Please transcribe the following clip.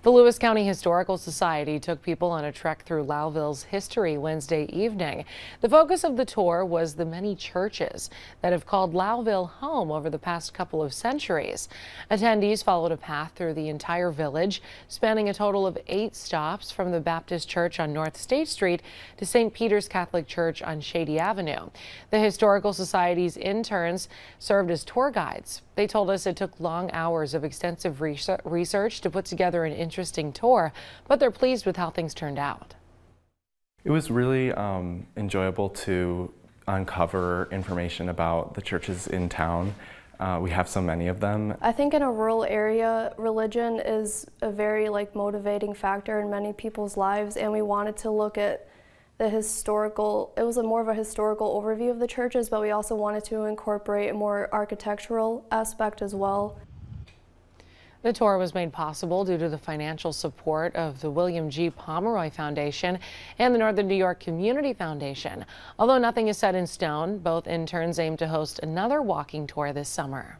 The Lewis County Historical Society took people on a trek through Lowville's history Wednesday evening. The focus of the tour was the many churches that have called Lowville home over the past couple of centuries. Attendees followed a path through the entire village, spanning a total of 8 stops from the Baptist Church on North State Street to St. Peter's Catholic Church on Shady Avenue. The Historical Society's interns served as tour guides. They told us it took long hours of extensive research to put together an interesting tour, but they're pleased with how things turned out. It was really enjoyable to uncover information about the churches in town. We have so many of them. I think in a rural area, religion is a very motivating factor in many people's lives, and we wanted to look at the historical, it was more of a historical overview of the churches, but we also wanted to incorporate a more architectural aspect as well. The tour was made possible due to the financial support of the William G. Pomeroy Foundation and the Northern New York Community Foundation. Although nothing is set in stone, both interns aim to host another walking tour this summer.